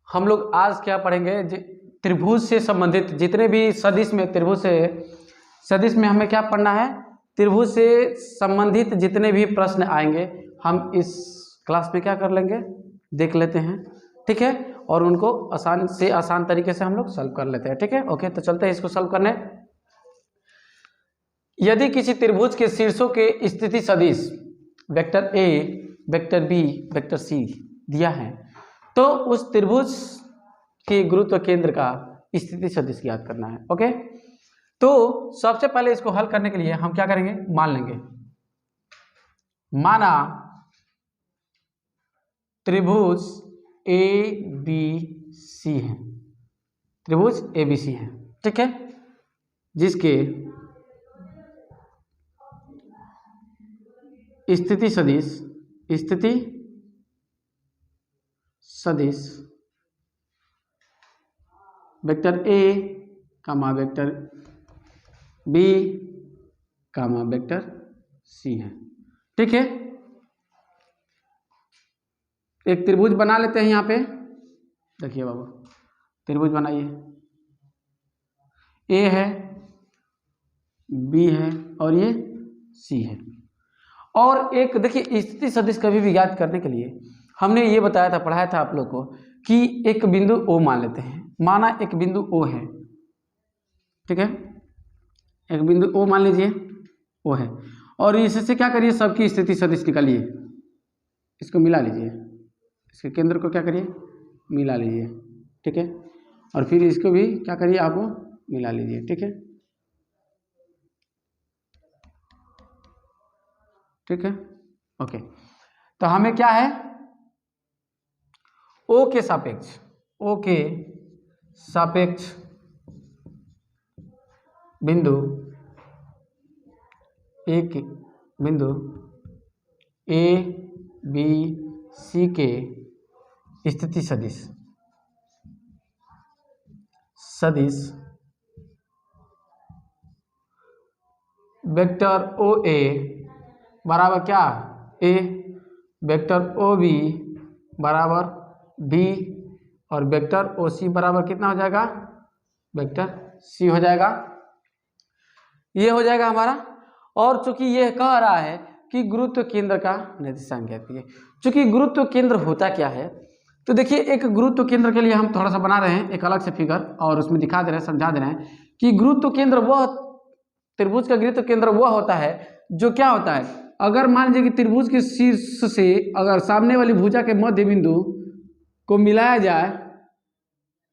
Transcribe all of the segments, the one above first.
हम लोग आज क्या पढ़ेंगे, त्रिभुज से संबंधित जितने भी सदिश में, त्रिभुज से सदिश में हमें क्या पढ़ना है, त्रिभुज से संबंधित जितने भी प्रश्न आएंगे हम इस क्लास में क्या कर लेंगे, देख लेते हैं, ठीक है, और उनको आसान से आसान तरीके से हम लोग सॉल्व कर लेते हैं, ठीक है। ओके, तो चलते हैं इसको सॉल्व करने। यदि किसी त्रिभुज के शीर्षों के स्थिति सदिश vector A, vector B, vector C दिया है, तो उस त्रिभुज के गुरुत्व केंद्र का स्थिति सदिश ज्ञात करना है। ओके, तो सबसे पहले इसको हल करने के लिए हम क्या करेंगे, मान लेंगे, माना त्रिभुज ए बी सी है, त्रिभुज ए बी सी है, ठीक है, जिसके स्थिति सदिश vector A comma vector B comma vector C है, ठीक है। एक त्रिभुज बना लेते हैं यहाँ पे, देखिए बाबू, त्रिभुज बनाइए, ए है, बी है और ये सी है। और एक देखिए स्थिति सदिश कभी भी ज्ञात करने के लिए हमने ये बताया था, पढ़ाया था आप लोग को कि एक बिंदु ओ मान लेते हैं, माना एक बिंदु ओ है, ठीक है, एक बिंदु ओ मान लीजिए ओ है, और इससे क्या करिए, सबकी स्थिति सदिश निकालिए, इसको मिला लीजिए, इसके केंद्र को क्या करिए, मिला लीजिए, ठीक है, और फिर इसको भी क्या करिए, आप मिला लीजिए, ठीक है, ठीक है। ओके, तो हमें क्या है, ओ के सापेक्ष, ओ के सापेक्ष बिंदु, एक बिंदु ए बी सी के स्थिति सदिश वेक्टर ओ ए बराबर क्या, ए, वेक्टर ओ बी बराबर बी, और वेक्टर ओ सी बराबर कितना हो जाएगा, वेक्टर सी हो जाएगा, ये हो जाएगा हमारा। और चूंकि ये कह रहा है कि गुरुत्व केंद्र का निर्देशांक ज्ञात कीजिए, चूंकि गुरुत्व केंद्र होता क्या है, तो देखिए एक गुरुत्व केंद्र के लिए हम थोड़ा सा बना रहे हैं एक अलग से फिगर, और उसमें दिखा दे रहे हैं, समझा दे रहे हैं कि गुरुत्व केंद्र वह, त्रिभुज का गुरुत्व केंद्र वह होता है जो क्या होता है, अगर मान लीजिए कि त्रिभुज के शीर्ष से अगर सामने वाली भुजा के मध्य बिंदु को मिलाया जाए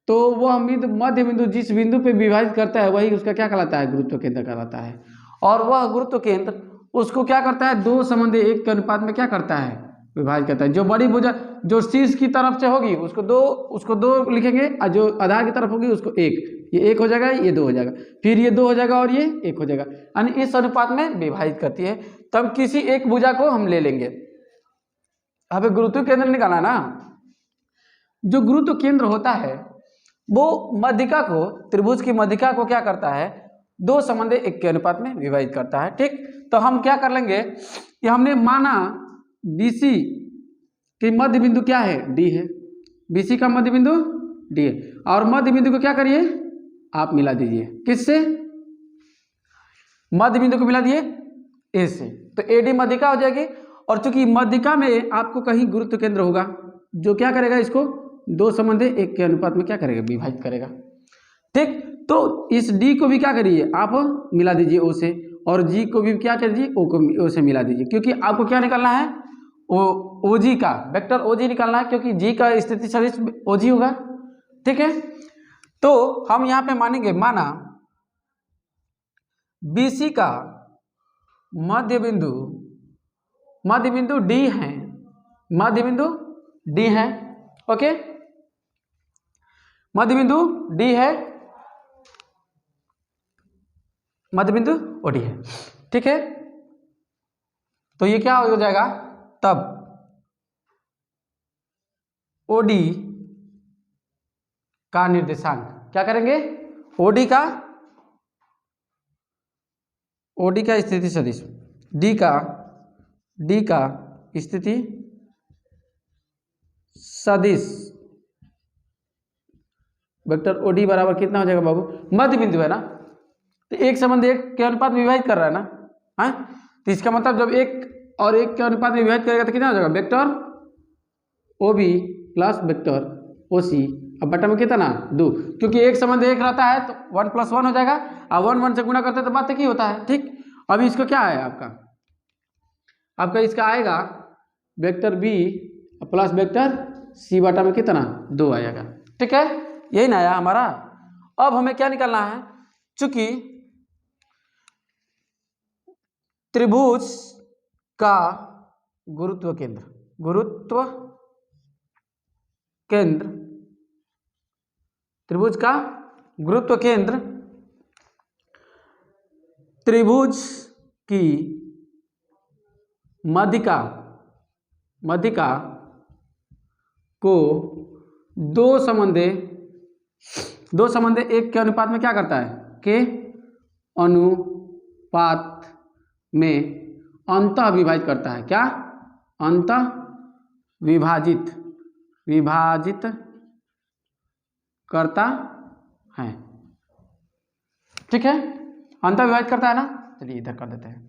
तो वह मध्य बिंदु जिस बिंदु पे विभाजित करता है वही उसका क्या कहलाता है, गुरुत्व केंद्र कहलाता है। और वह गुरुत्व केंद्र उसको क्या करता है, 2:1 के अनुपात में क्या करता है, विभाजित करता है। जो बड़ी भुजा जो शीर्ष की तरफ से होगी उसको दो लिखेंगे, और जो आधार की तरफ होगी उसको 1, ये 1 हो जाएगा, ये 2 हो जाएगा, फिर ये 2 हो जाएगा और ये 1 हो जाएगा, यानी इस अनुपात में विभाजित करती है। तब किसी एक भुजा को हम ले लेंगे, हमें गुरुत्व केंद्र निकालना ना, जो गुरुत्व केंद्र होता है वो मध्यिका को, त्रिभुज की मध्यिका को क्या करता है, 2:1 के अनुपात में विभाजित करता है, ठीक। तो हम क्या कर लेंगे कि हमने माना BC की मध्य बिंदु क्या है, D है, BC का मध्य बिंदु D है, और मध्य बिंदु को क्या करिए, आप मिला दीजिए, किससे, मध्य बिंदु को मिला दिए A से, तो AD मध्यिका हो जाएगी। और चूंकि मध्यिका में आपको कहीं गुरुत्व केंद्र होगा जो क्या करेगा, इसको 2:1 के अनुपात में क्या करेगा, विभाजित करेगा, ठीक। तो इस D को भी क्या करिए, आप मिला दीजिए O से, और G को भी क्या करिए, O से मिला दीजिए, क्योंकि आपको क्या निकालना है, OG का वेक्टर OG निकालना है, क्योंकि G का स्थिति सदिश OG होगा, ठीक है। तो हम यहाँ पे मानेंगे, माना BC का मध्य बिंदु D है, मध्य बिंदु D है, ओके, मध्य बिंदु D है, मध्य बिंदु OD है, ठीक है। तो ये क्या हो जाएगा, तब OD का निर्देशांक क्या करेंगे, OD का स्थिति सदिश D का स्थिति सदिश वेक्टर ओ डी बराबर कितना हो जाएगा बाबू, मध्य बिंदु है ना, तो एक संबंध एक के अनुपात में विभाजित कर रहा है ना, हाँ, तो इसका मतलब जब एक और एक के अनुपात में विभाजित करेगा तो कितना हो जाएगा, vector O B plus vector O C, अब बटा में कितना 2, क्योंकि एक संबंध एक रहता है तो 1 + 1 हो जाएगा, और 1 1 से गुणा करते हैं तो बात एक ही होता है। ठीक, अभी इसको क्या है आपका इसका आएगा vector B plus vector C बटा में कितना 2 आएगा। ठीक है, यही ना आया हमारा। अब हमें क्या निकालना है, चूंकि त्रिभुज का गुरुत्व केंद्र त्रिभुज का गुरुत्व केंद्र त्रिभुज की मध्यिका को दो संबंधे एक के अनुपात में क्या करता है, के अनुपात में अंतः विभाजित करता है। क्या, अंतः विभाजित करता है। ठीक है, अंतः विभाजित करता है ना, चलिए इधर कर देते हैं।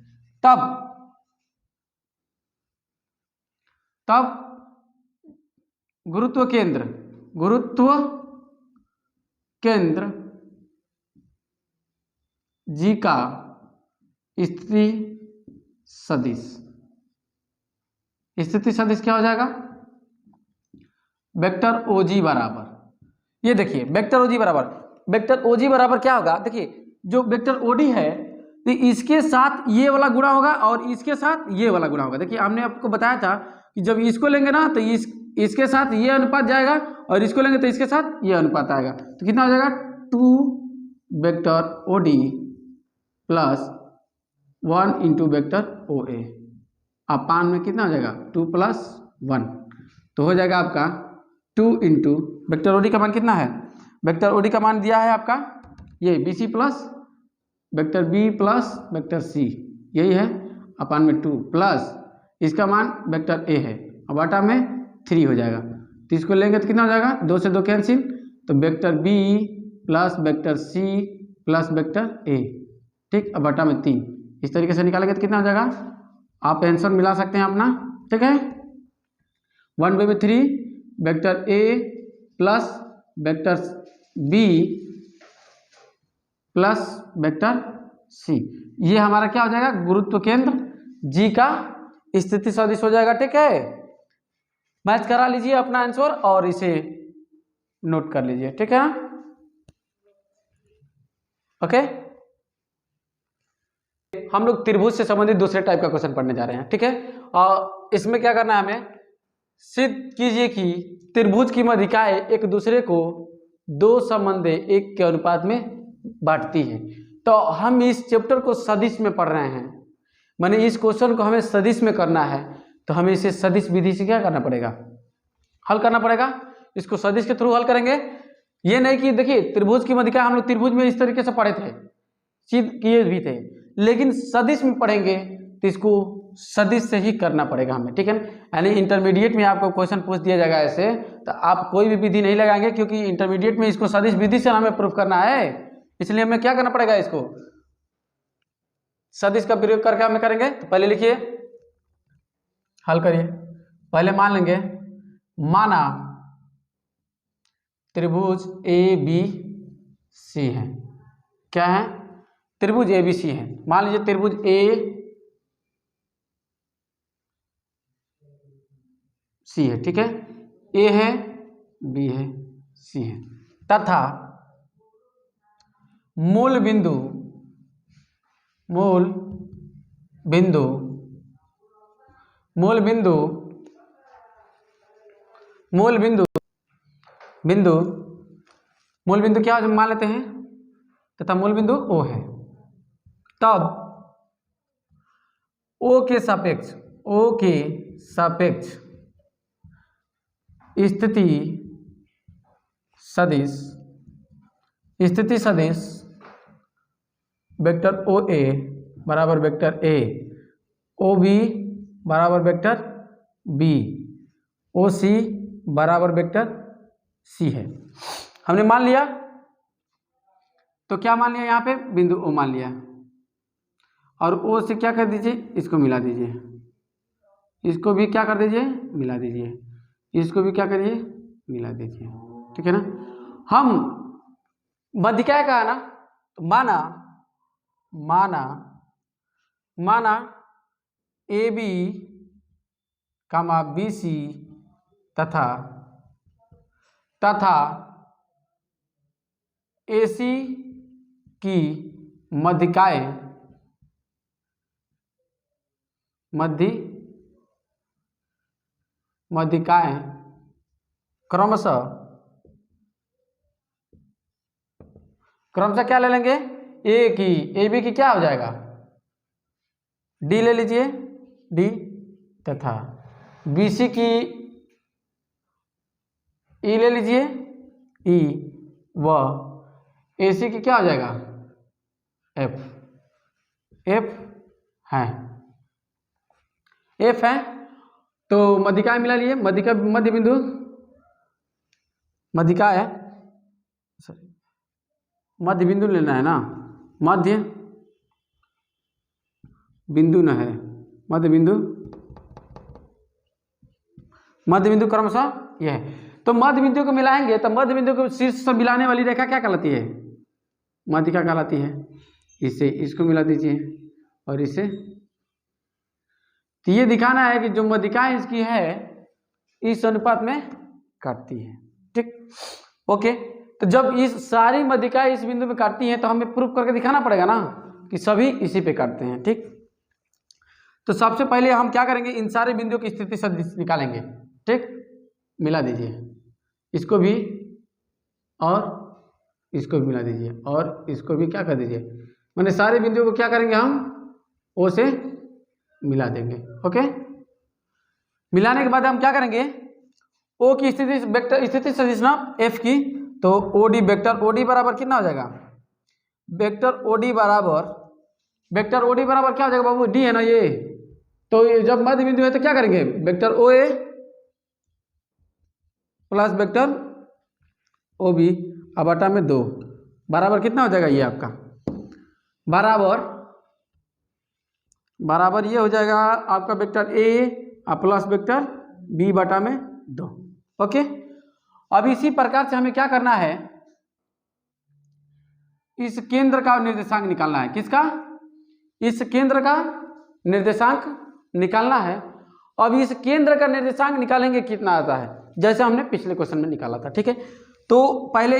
तब गुरुत्व केंद्र जी का स्थिति सदिश क्या हो जाएगा, वेक्टर ओजी बराबर, ये देखिए वेक्टर ओजी बराबर क्या होगा, देखिए जो वेक्टर ओडी है तो इसके साथ ये वाला गुणा होगा और इसके साथ ये वाला गुणा होगा। देखिए हमने आपको बताया था कि जब इसको लेंगे ना तो इसके साथ ये अनुपात जाएगा और इसको लेंगे तो इसके साथ ये अनुपात आएगा, तो कितना हो जाएगा 2 vector OD plus 1 into vector O A, अपान में कितना हो जाएगा 2 + 1, तो हो जाएगा आपका 2 इंटू वेक्टर ओडी का मान कितना है, वेक्टर ओडी का मान दिया है आपका ये B C plus vector B plus vector C, यही है, अपान में 2 प्लस इसका मान वेक्टर ए है, अब बटा में 3 हो जाएगा, तो इसको लेंगे तो कितना हो जाएगा 2 से 2 कैंसिल, तो vector B plus vector C plus vector A. ठीक, अब बटा में 3, इस तरीके से निकालेंगे तो कितना हो जाएगा, आप आंसर मिला सकते हैं अपना। ठीक है, 1/3 vector A plus vector B plus vector C, ये हमारा क्या हो जाएगा, गुरुत्व केंद्र जी का स्थिति सदिश हो जाएगा। ठीक है, मैच करा लीजिए अपना आंसर और इसे नोट कर लीजिए। ठीक है, ओके, हम लोग त्रिभुज से संबंधित दूसरे टाइप का क्वेश्चन पढ़ने जा रहे हैं। ठीक है, और इसमें क्या करना है, हमें सिद्ध कीजिए कि त्रिभुज की मध्यिकाएं एक दूसरे को दो संबंधे एक के अनुपात में बांटती है। तो हम इस चैप्टर को सदिश में पढ़ रहे हैं, माने इस क्वेश्चन को हमें सदिश में करना है, तो हमें इसे सदिश विधि से क्या करना पड़ेगा, हल करना पड़ेगा। इसको सदिश के थ्रू हल करेंगे, ये नहीं कि देखिए त्रिभुज की मध्यिका हम लोग त्रिभुज में इस तरीके से पढ़े थे, सिद्ध किए भी थे, लेकिन सदिश में पढ़ेंगे तो इसको सदिश से ही करना पड़ेगा हमें। ठीक है, यानी इंटरमीडिएट में आपको क्वेश्चन पूछ दिया जाएगा ऐसे, तो आप कोई भी विधि नहीं लगाएंगे, क्योंकि इंटरमीडिएट में इसको सदिश विधि से हमें प्रूफ करना है, इसलिए हमें क्या करना पड़ेगा, इसको सदिश का प्रयोग करके हमें करेंगे। तो पहले लिखिए, हल करिए। पहले मान लेंगे, माना त्रिभुज ए बी सी है, क्या है, त्रिभुज ए बी सी है। मान लीजिए त्रिभुज ए सी है, ठीक है, ए है, बी है, सी है, तथा मूल बिंदु क्या मान लेते हैं, तथा मूल बिंदु ओ है। तब ओ के सापेक्ष स्थिति सदिश वेक्टर ओ ए बराबर वेक्टर ए, ओ बी बराबर वेक्टर बी, ओ सी बराबर वेक्टर सी है। हमने मान लिया, तो क्या मान लिया यहाँ पे, बिंदु ओ मान लिया, और ओ से क्या कर दीजिए, इसको मिला दीजिए, इसको भी क्या कर दीजिए, मिला दीजिए, इसको भी क्या करिए, मिला दीजिए। ठीक है ना। हम मध्यिका का है ना, तो माना A B comma B C तथा ए सी की मध्यिकाएं क्रमशः क्या ले लेंगे, ए बी की क्या हो जाएगा, डी ले लीजिए, डी, तथा बी सी की ई ले लीजिए, ई, व ए सी की क्या हो जाएगा, एफ है, एफ है। तो मध्यिका मिला लिए, मध्य बिंदु मध्यिका है, मध्य बिंदु लेना है ना, मध्य बिंदु न है, मध्य बिंदु क्रमशः यह है। तो मध्य बिंदु को मिलाएंगे, तो मध्य बिंदु को शीर्ष से मिलाने वाली रेखा क्या कहलाती है, मध्यिका कहलाती है। इससे इसको मिला दीजिए और इसे, तो ये दिखाना है कि जो मध्यिका इसकी है इस अनुपात में काटती है। ठीक, ओके। तो जब इस सारी मध्यिकाएं इस बिंदु में काटती हैं तो हमें प्रूफ करके दिखाना पड़ेगा ना कि सभी इसी पे काटते हैं। ठीक, तो सबसे पहले हम क्या करेंगे, इन सारे बिंदुओं की स्थिति सदिश निकालेंगे। ठीक, मिला दीजिए, इसको भी और इसको भी मिला दीजिए, और इसको भी क्या कर दीजिए, मैंने सारे बिंदुओं को क्या करेंगे, हम ओ से मिला देंगे। ओके, मिलाने के बाद हम क्या करेंगे, ओ की स्थिति वेक्टर स्थिति सदिश ना एफ की, तो ओडी वेक्टर ओडी बराबर कितना हो जाएगा, वेक्टर ओडी बराबर क्या हो जाएगा बाबू, डी है ना ये। तो ये जब मध्य बिंदु है तो क्या करेंगे, vector O A plus vector O B बटा में 2 बराबर कितना हो जाएगा, ये आपका बराबर ये हो जाएगा आपका vector A plus vector B बटा में 2। ओके, अब इसी प्रकार से हमें क्या करना है, इस केंद्र का निर्देशांक निकालना है। किसका, इस केंद्र का निर्देशांक निकालना है। अब इस केंद्र का निर्देशांक निकालेंगे कितना आता है, जैसे हमने पिछले क्वेश्चन में निकाला था। ठीक है, तो पहले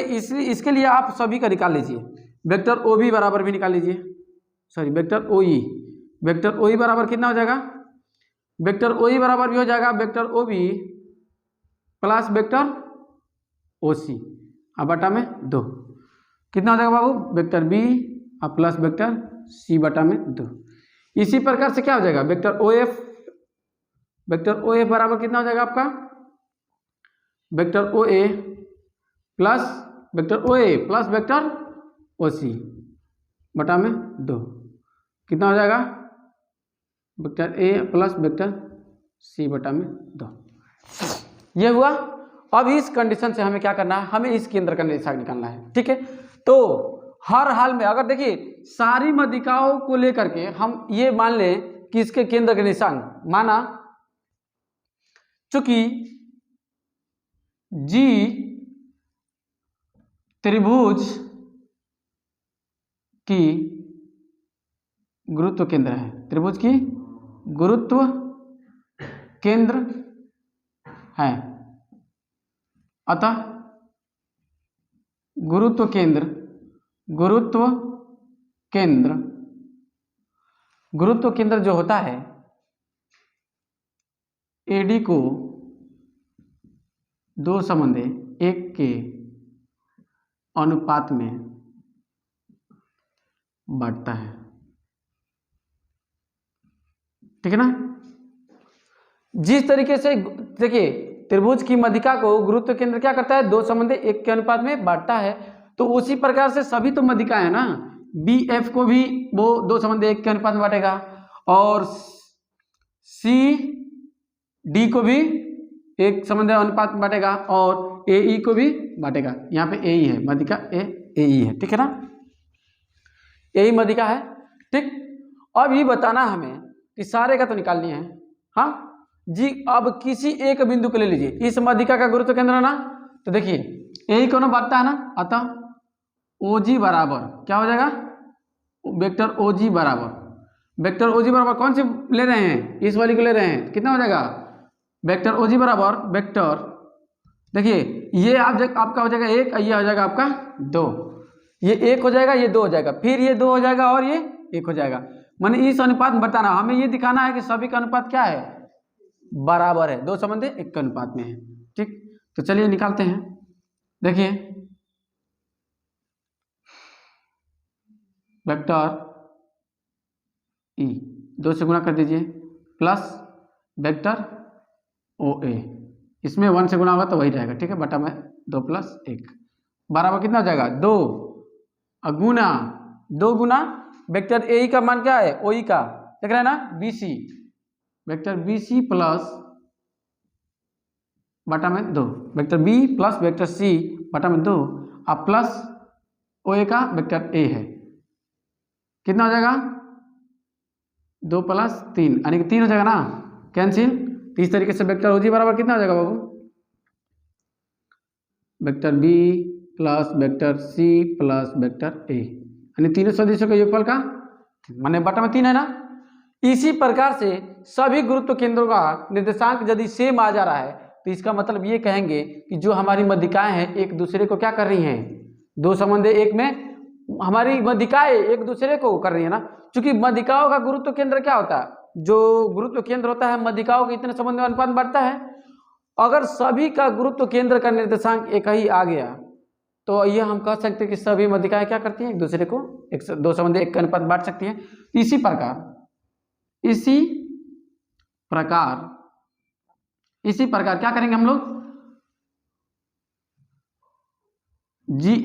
इसके लिए आप सभी का निकाल लीजिए, वेक्टर ओ बी बराबर भी निकाल लीजिए, सॉरी वेक्टर ओ ई बराबर कितना हो जाएगा, वेक्टर ओ ई बराबर भी हो जाएगा vector O B plus vector O C बटा में 2, कितना हो जाएगा बाबू, vector B plus vector C बटा में 2। इसी प्रकार से क्या हो जाएगा, वेक्टर ओ एफ बराबर कितना हो जाएगा आपका, vector O A plus vector O C बटा में 2, कितना हो जाएगा, vector A plus vector C बटा में 2। ये हुआ। अब इस कंडीशन से हमें क्या करना है, हमें इस केंद्र का निर्देशांक निकालना है। ठीक है, तो हर हाल में अगर देखिए सारी मध्यिकाओं को लेकर के हम ये मान लें कि इसके केंद्र का निर्देशांक, माना चूंकि जी त्रिभुज की गुरुत्व केंद्र है, त्रिभुज की गुरुत्व केंद्र है, अतः गुरुत्व केंद्र जो होता है एडी को 2:1 के अनुपात में बांटता है। ठीक है ना, जिस तरीके से देखिए त्रिभुज की मध्यिका को गुरुत्व केंद्र क्या करता है, 2:1 के अनुपात में बांटता है, तो उसी प्रकार से सभी तो मध्यिका है ना, बी एफ को भी वो 2:1 के अनुपात में बांटेगा, और सी डी को भी एक संबंधी अनुपात में बांटेगा और ए ई को भी बांटेगा। यहाँ पे ए ई है, माध्यिका ए ई है, ठीक है ना, ए ई माध्यिका है, ठीक। अब ये बताना हमें कि सारे का तो निकालनी है, हाँ जी। अब किसी एक बिंदु को ले लीजिए, इस माध्यिका का गुरुत्व केंद्र है ना, तो देखिए यही कोनो बांटता है ना, अतः OG बराबर क्या हो जाएगा, वेक्टर OG बराबर, वेक्टर OG बराबर कौन से ले रहे हैं, इस वाली को ले रहे हैं, कितना हो जाएगा, वेक्टर OG बराबर वेक्टर, देखिए ये आपका हो जाएगा 1, ये हो जाएगा आपका 2, ये 1 हो जाएगा, ये 2 हो जाएगा, फिर ये 2 हो जाएगा और ये 1 हो जाएगा। माने इस अनुपात में बताना, हमें ये दिखाना है कि सभी का अनुपात क्या है, बराबर है, दो संबंधी एक के अनुपात में है, ठीक। तो चलिए निकालते हैं, देखिए वेक्टर ई 2 से गुणा कर दीजिए प्लस वेक्टर OA, इसमें 1 से गुणा होगा तो वही रहेगा, ठीक है, बटा में 2 + 1 बराबर कितना हो जाएगा 2 गुना 2 गुना वेक्टर ए का मान क्या है, OE का देख रहे हैं ना, BC, वेक्टर BC प्लस बटा में 2, vector B plus vector C बटा में 2 अब प्लस OA का वेक्टर A है, कितना हो जाएगा 2 + 3 यानी कि 3 हो जाएगा ना, कैंसिल। तो इस तरीके से वेक्टर OG बराबर कितना हो जाएगा बाबू, vector B plus vector C plus vector A, यानी तीनों सदिशों के योगफल का माने बटा में 3 है ना। इसी प्रकार से सभी गुरुत्व केंद्रों का निर्देशांक यदि सेम आ जा रहा है तो इसका मतलब ये कहेंगे कि जो हमारी माध्यिकाएं हैं एक दूसरे को क्या कर रही हैं, दो संबंध एक में हमारी माध्यिकाएं एक दूसरे को कर रही है ना, क्योंकि माध्यिकाओं का गुरुत्व केंद्र क्या होता है, जो गुरुत्व केंद्र होता है माध्यिकाओं के इतने संबंध में अनुपात बढ़ता है। अगर सभी का गुरुत्व केंद्र का निर्देशांक एक ही आ गया तो ये हम कह सकते हैं कि सभी माध्यिकाएं क्या करती हैं, एक दूसरे को दो संबंधी एक का अनुपात बांट सकती हैं। इसी प्रकार क्या करेंगे हम लोग, जी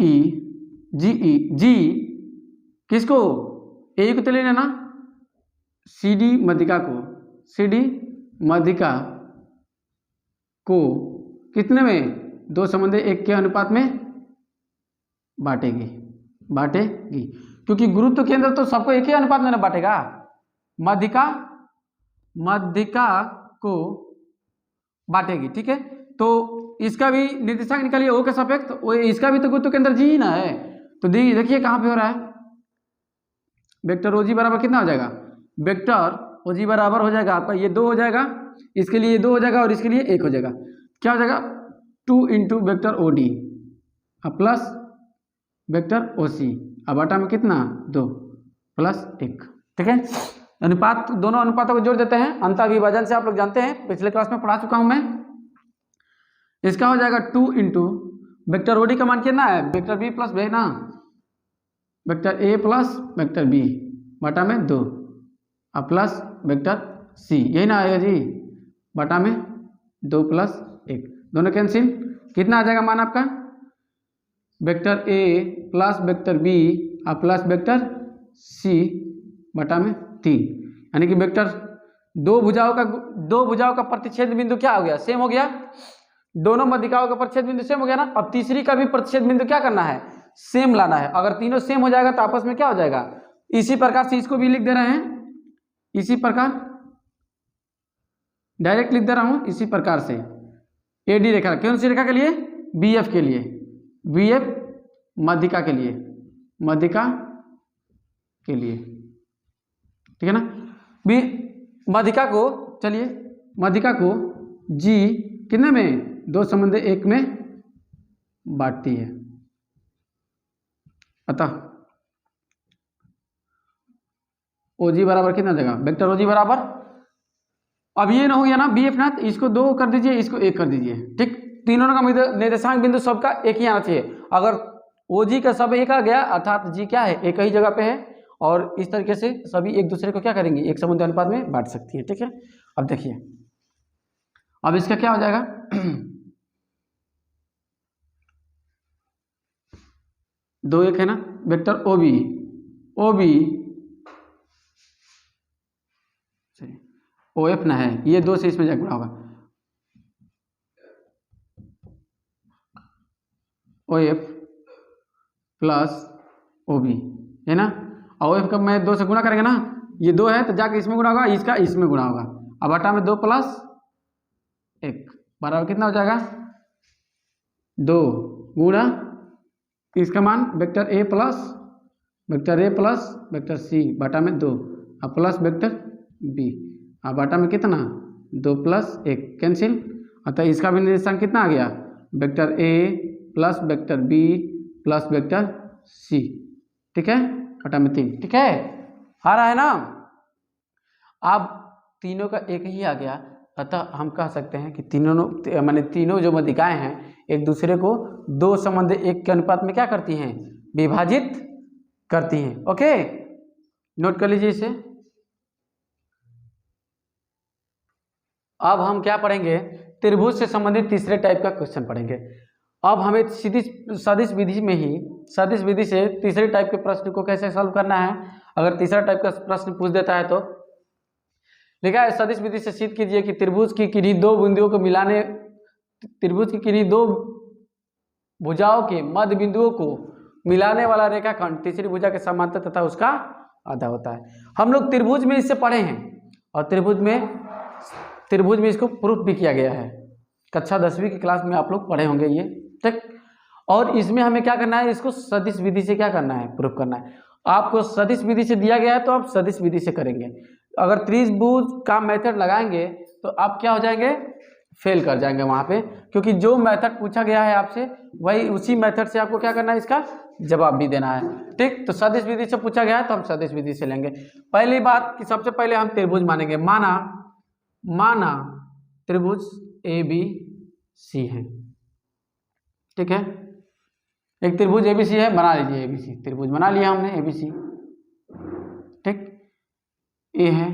किसको, ए को तो ले लेना, CD माध्यिका को कितने में, दो संबंधी एक के अनुपात में बांटेगी, क्योंकि गुरुत्व केंद्र तो सबको एक ही अनुपात में ना बांटेगा, माध्यिका को बांटेगी, ठीक है। तो इसका भी निर्देशांक निकालिए O के सापेक्ष, तो इसका भी तो गुरुत्व केंद्र G ही ना है, तो देखिए कहाँ पे हो रहा है, वेक्टर OG बराबर कितना हो जाएगा, वेक्टर OG बराबर हो जाएगा आपका ये 2 हो जाएगा, इसके लिए 2 हो जाएगा और इसके लिए 1 हो जाएगा, क्या हो जाएगा 2 × vector OD plus vector OC अब बटा में कितना 2 + 1, ठीक है। अनुपात दोनों अनुपातों को जोड़ देते हैं, अंतःविभाजन से आप लोग जानते हैं, पिछले क्लास में पढ़ा चुका हूं मैं। इसका हो जाएगा 2 × वेक्टर OD का मान कितना है, वेक्टर B प्लस B ना, vector A plus vector B बटा में 2 अब प्लस वेक्टर C, यही ना आएगा जी, बटा में 2 + 1, दोनों कैंसिल, कितना आ जाएगा मान आपका, vector A plus vector B अब प्लस वेक्टर C बटा में 3, यानी कि वेक्टर दो भुजाओं का प्रतिच्छेद बिंदु क्या हो गया, सेम हो गया, दोनों माध्यिकाओं का प्रतिच्छेद बिंदु सेम हो गया ना। अब तीसरी का भी प्रतिच्छेद बिंदु क्या करना है, सेम लाना है। अगर तीनों सेम हो जाएगा तो आपस में क्या हो जाएगा, इसी प्रकार से इसको भी लिख दे रहे हैं, इसी प्रकार डायरेक्ट लिख दे रहा हूं, इसी प्रकार से AD रेखा, कौन सी रेखा के लिए, BF के लिए, BF माध्यिका के लिए, ठीक है ना। माध्यिका को चलिए, माध्यिका को G कितने में, दो संबंधी एक में बांटती है, अतः OG बराबर कितना देगा, वेक्टर OG बराबर, अब ये ना हो गया ना BF ना, तो इसको 2 कर दीजिए, इसको 1 कर दीजिए, ठीक। तीनों का निर्देशांक बिंदु सबका एक ही आना चाहिए। अगर OG का सब एक आ गया अर्थात G क्या है, एक ही जगह पे है, और इस तरीके से सभी एक दूसरे को क्या करेंगे, एक संबंधी अनुपात में बांट सकती है, ठीक है। अब देखिए, अब इसका क्या हो जाएगा दो एक है ना, वेक्टर OF ना है, ये 2 से इसमें जाकर होगा, O F plus O B, है ना। और ओ एफ का मैं 2 से गुणा करेंगे ना, ये 2 है तो जाके इसमें गुणा होगा, इसका इसमें गुणा होगा। अब बटा में 2 प्लस 1 बराबर कितना हो जाएगा 2 गुणा इसका मान vector A plus vector C बटा में 2 और प्लस वेक्टर बी और बटा में कितना 2 प्लस 1 कैंसिल। अतः इसका भी निर्देशांक कितना आ गया vector A plus vector B plus vector C, ठीक है, बटा में 3, ठीक है, आ रहा है ना। अब तीनों का एक ही आ गया, अतः हम कह सकते हैं कि तीनों जो माध्यिकाएं हैं एक दूसरे को 2 संबंध 1 के अनुपात में क्या करती हैं, विभाजित करती हैं। ओके, नोट कर लीजिए इसे। अब हम क्या पढ़ेंगे, त्रिभुज से संबंधित तीसरे टाइप का क्वेश्चन पढ़ेंगे। अब हमें सीधी सदिश विधि में ही सदिश विधि से तीसरे टाइप के प्रश्न को कैसे सॉल्व करना है। अगर तीसरा टाइप का प्रश्न पूछ देता है तो लिखा है सदिश विधि से सिद्ध कीजिए कि त्रिभुज की किन्हीं 2 बिंदुओं को मिलाने, त्रिभुज की किन्हीं 2 भुजाओं के मध्य बिंदुओं को मिलाने वाला रेखाखंड तीसरी भुजा के समांतर तथा उसका आधा होता है। हम लोग त्रिभुज में इससे पढ़े हैं और त्रिभुज में इसको प्रूफ भी किया गया है, कक्षा 10वीं की क्लास में आप लोग पढ़े होंगे ये, ठीक। और इसमें हमें क्या करना है, इसको सदिश विधि से क्या करना है, प्रूफ करना है। आपको सदिश विधि से दिया गया है तो आप सदिश विधि से करेंगे। अगर त्रिभुज का मेथड लगाएंगे तो आप क्या हो जाएंगे, फेल कर जाएंगे वहां पे, क्योंकि जो मेथड पूछा गया है आपसे वही उसी मेथड से आपको क्या करना है, इसका जवाब भी देना है, ठीक। तो सदिश विधि से पूछा गया है तो हम सदिश विधि से लेंगे। पहली बात कि सबसे पहले हम त्रिभुज मानेंगे। माना त्रिभुज ए बी सी है, ठीक है, एक त्रिभुज एबीसी है, बना लीजिए एबीसी, त्रिभुज बना लिया हमने एबीसी, ठीक। ए है,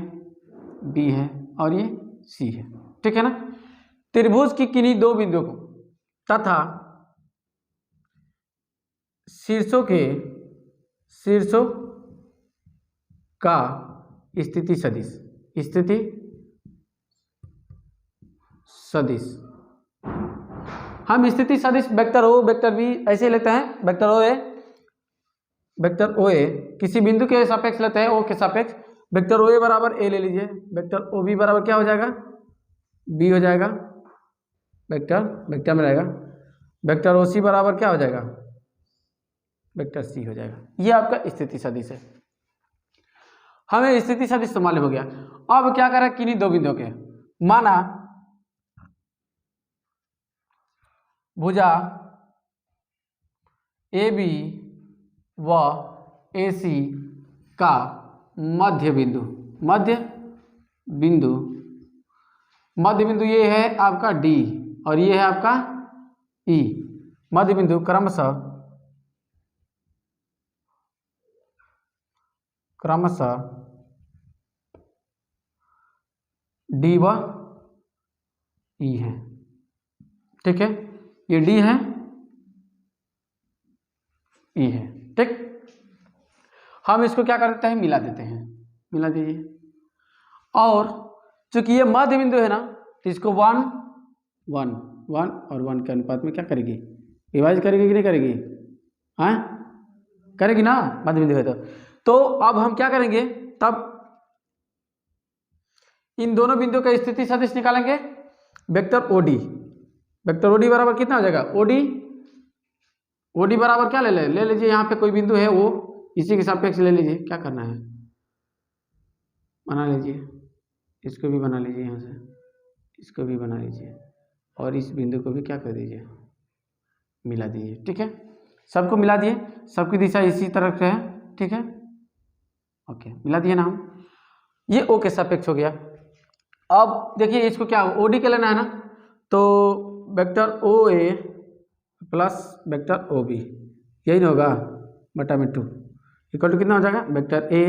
बी है और ये सी है, ठीक है ना। त्रिभुज की किन्हीं 2 बिंदुओं को तथा शीर्षों का स्थिति सदिश हम स्थिति सदिश वेक्टर ओ वेक्टर बी ऐसे लेते हैं। वेक्टर ओ ए किसी बिंदु के सापेक्ष लेते हैं, ओ के सापेक्ष। वेक्टर ओ ए बराबर ए ले लीजिए, वेक्टर ओ बी बराबर क्या हो जाएगा, बी हो जाएगा, वेक्टर में रहेगा। वेक्टर ओ सी बराबर क्या हो जाएगा, वेक्टर सी हो जाएगा। ये आपका स्थिति सदिश है। हमें स्थिति सदिश तो मालूम हो गया। अब क्या करें, किन्हीं 2 बिंदुओं के, माना भुजा ए बी व ए सी का मध्य बिंदु ये है आपका डी और ये है आपका ई। मध्य बिंदु क्रमशः डी व ई है, ठीक है, ये डी है, ई है, ठीक। हम इसको क्या कर देते हैं, मिला देते हैं, मिला दीजिए। और चूंकि ये मध्य बिंदु है ना तो इसको 1 और 1 के अनुपात में क्या करेगी, विभाजित करेगी कि नहीं करेगी, हाँ करेगी ना, मध्य बिंदु है तो अब हम क्या करेंगे, तब इन दोनों बिंदुओं का स्थिति सदिश निकालेंगे। वेक्टर ओडी बराबर कितना हो जाएगा, ओडी बराबर क्या ले लीजिए, यहाँ पे कोई बिंदु है वो इसी के सापेक्ष ले लीजिए। क्या करना है, बना लीजिए, इसको भी बना लीजिए, यहाँ से इसको भी बना लीजिए और इस बिंदु को भी क्या कर दीजिए, मिला दीजिए, ठीक है। सबको मिला दिए, सबकी दिशा इसी तरफ से है, ठीक है, ओके, मिला दिए ना हम। ये ओ के सापेक्ष हो गया। अब देखिए इसको क्या ओडी के लेना है ना, तो vector O A plus vector O B, यही ना होगा, बटा में 2 इक्वल टू कितना हो जाएगा, vector A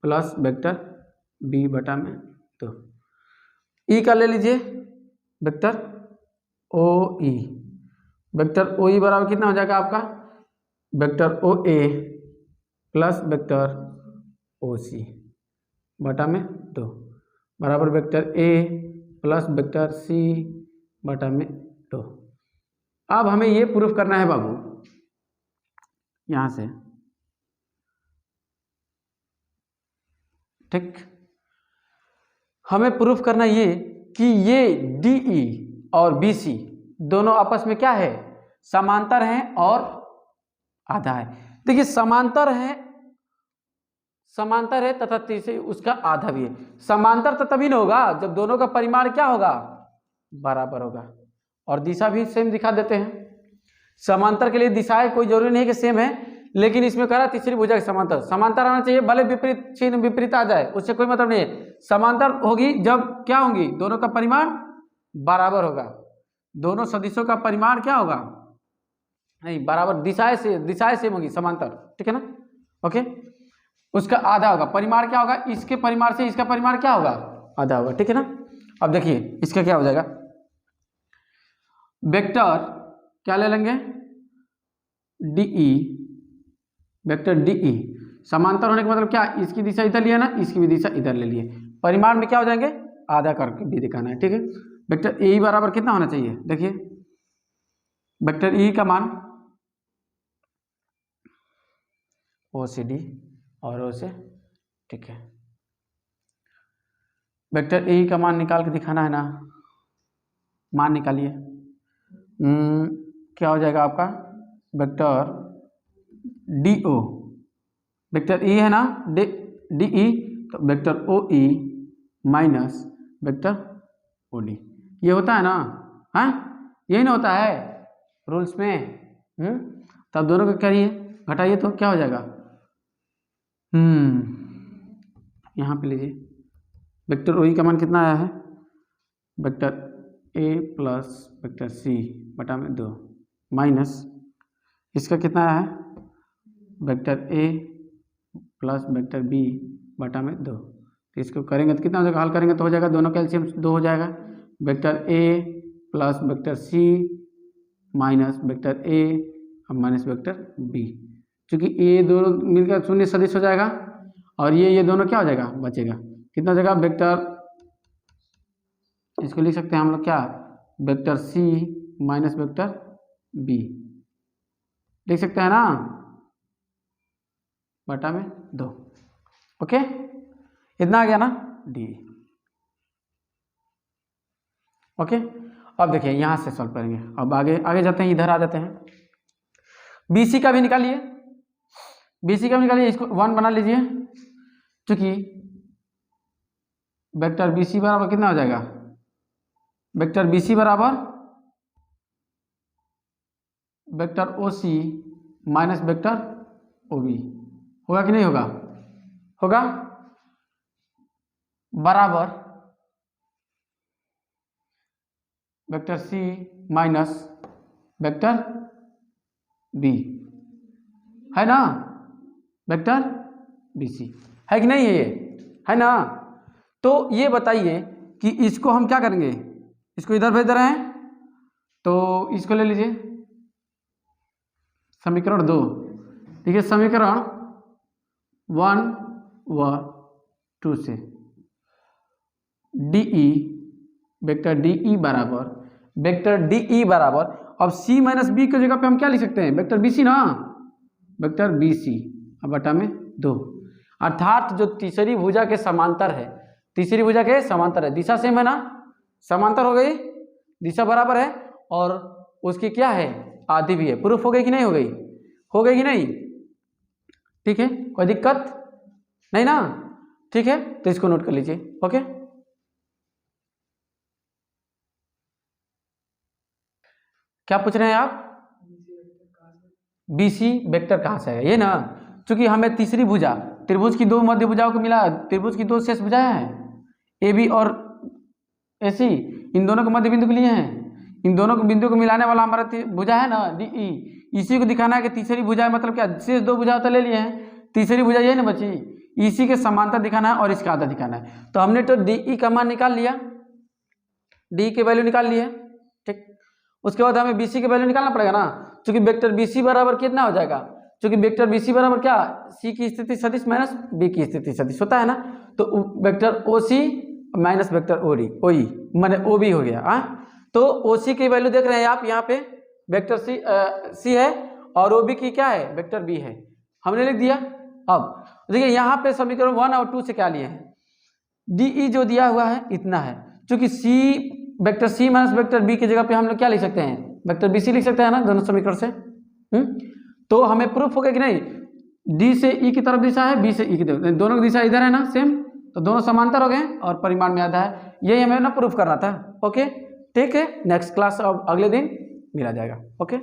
plus vector B बटा में 2। ई का ले लीजिए वेक्टर ओ ई, वेक्टर ओ ई बराबर कितना हो जाएगा आपका, vector O A plus vector O C बटा में 2 बराबर vector A plus vector C बटा में 2। अब हमें ये प्रूफ करना है बाबू यहाँ से, ठीक। हमें प्रूफ करना ये कि ये DE और BC दोनों आपस में क्या है, समांतर हैं और आधा है। देखिए समांतर है तथा तीसरे उसका आधा भी है। समांतर तो तभी ना होगा जब दोनों का परिमाण क्या होगा, बराबर होगा। और दिशा भी सेम दिखा देते हैं। समांतर के लिए दिशाएं कोई जरूरी नहीं कि सेम है, लेकिन इसमें कह रहा तीसरी भुजा के समांतर, समांतर आना चाहिए, भले विपरीत चिन्ह विपरीत आ जाए उससे कोई मतलब नहीं है। समांतर होगी जब क्या होंगी, दोनों का परिमाण बराबर होगा। दोनों सदिशों का परिमाण क्या होगा, नहीं बराबर, दिशाएं सेम होगी, समांतर, ठीक है ना। ओके, उसका आधा होगा। परिमाण क्या होगा, इसके परिमाण से इसका परिमाण क्या होगा, आधा होगा, ठीक है ना। अब देखिए इसका क्या हो जाएगा, वेक्टर क्या ले लेंगे, DE, वेक्टर DE समांतर होने का मतलब क्या, इसकी दिशा इधर लिया ना, इसकी भी दिशा इधर ले लिए, परिमाण में क्या हो जाएंगे, आधा करके भी दिखाना है, ठीक है। वेक्टर EE बराबर कितना होना चाहिए, देखिए वेक्टर EE का मान O से D और O से, ठीक है। वेक्टर EE का मान निकाल के दिखाना है ना, मान निकालिए। क्या हो जाएगा आपका, वेक्टर DO, वेक्टर E है ना, DE, तो vector OE minus vector OD, ये होता है ना, हाँ यही ना होता है रूल्स में। तब दोनों को करिए, घटाइए तो क्या हो जाएगा, यहाँ पे लीजिए, वेक्टर OE का मान कितना आया है, vector A plus vector C बटा में 2 माइनस इसका कितना आया है, vector A plus vector B बटा में 2। तो इसको करेंगे तो कितना हो जाएगा, हल करेंगे तो हो जाएगा, दोनों का एलसीएम 2 हो जाएगा, vector A plus vector C minus vector A और माइनस वेक्टर B, क्योंकि ये दोनों मिलकर शून्य सदिश हो जाएगा और ये दोनों क्या हो जाएगा, बचेगा, कितना हो जाएगा, वेक्टर, इसको लिख सकते हैं हम लोग क्या, vector C minus vector B लिख सकते हैं ना, बटा में 2। ओके, इतना आ गया ना D। ओके, अब देखिए यहाँ से सॉल्व करेंगे, अब आगे जाते हैं, इधर आ जाते हैं। BC का भी निकालिए, BC का भी निकालिए, इसको 1 बना लीजिए, क्योंकि वेक्टर BC बराबर कितना हो जाएगा, वेक्टर BC बराबर vector OC minus vector OB, होगा कि नहीं होगा, होगा, बराबर vector C minus vector B, है ना, वेक्टर BC है कि नहीं है, ये है ना। तो ये बताइए कि इसको हम क्या करेंगे, इसको इधर भेज दे रहे हैं, तो इसको ले लीजिए समीकरण 2, ठीक है, समीकरण 1 व 2 से DE, वेक्टर DE बराबर वेक्टर DE बराबर, अब C माइनस B की जगह पे हम क्या लिख सकते हैं, वेक्टर BC ना, वेक्टर BC अब बटा में 2, अर्थात जो तीसरी भुजा के समांतर है, तीसरी भुजा के समांतर है, दिशा सेम है ना, समांतर हो गई, दिशा बराबर है और उसकी क्या है, आधी भी है। प्रूफ हो गई कि नहीं हो गई, हो गई कि नहीं, ठीक है, कोई दिक्कत नहीं ना, ठीक है, तो इसको नोट कर लीजिए। ओके, क्या पूछ रहे हैं आप, BC वेक्टर कहाँ से है, ये ना, क्योंकि हमें तीसरी भुजा, त्रिभुज की 2 मध्य भुजाओं को मिला, त्रिभुज की 2 शेष भुजाएं हैं AB और AC, इन दोनों को मध्य बिंदु के लिए हैं, इन दोनों को बिंदु को मिलाने वाला हमारा भुजा है ना DE, इसी को दिखाना है कि तीसरी भुजा है, मतलब क्या, शेष 2 भुजाएं तो ले लिए हैं, तीसरी भुजा ये ना बची, इसी के समांतर दिखाना है और इसका आधा दिखाना है। तो हमने तो DE का मान निकाल लिया, DE की वैल्यू निकाल ली है, ठीक। उसके बाद हमें BC की वैल्यू निकालना पड़ेगा ना, क्योंकि वेक्टर BC बराबर कितना हो जाएगा, क्योंकि वेक्टर BC बराबर क्या, C की स्थिति सदिश माइनस B की स्थिति सदिश होता है ना, तो vector OC minus vector OE माने OB हो गया। तो OC की वैल्यू देख रहे हैं आप, यहाँ पे वेक्टर C है और ओ बी की क्या है, वेक्टर बी है, हमने लिख दिया। अब देखिए यहाँ पे समीकरण 1 और 2 से क्या लिए हैं, डी ई जो दिया हुआ है इतना है, क्योंकि C vector C minus vector B की जगह पे हम लोग क्या लिख सकते हैं, वेक्टर बी सी लिख सकते हैं ना दोनों समीकरण से। तो हमें प्रूफ हो गया कि नहीं, डी से ई की तरफ दिशा है, बी से ई की तरफ, दोनों की दिशा इधर है ना सेम, तो दोनों समांतर हो गए और परिमाण में आधा है, यही हमें ना प्रूफ करना था। ओके ठीक है, नेक्स्ट क्लास अब अगले दिन मिला जाएगा। ओके।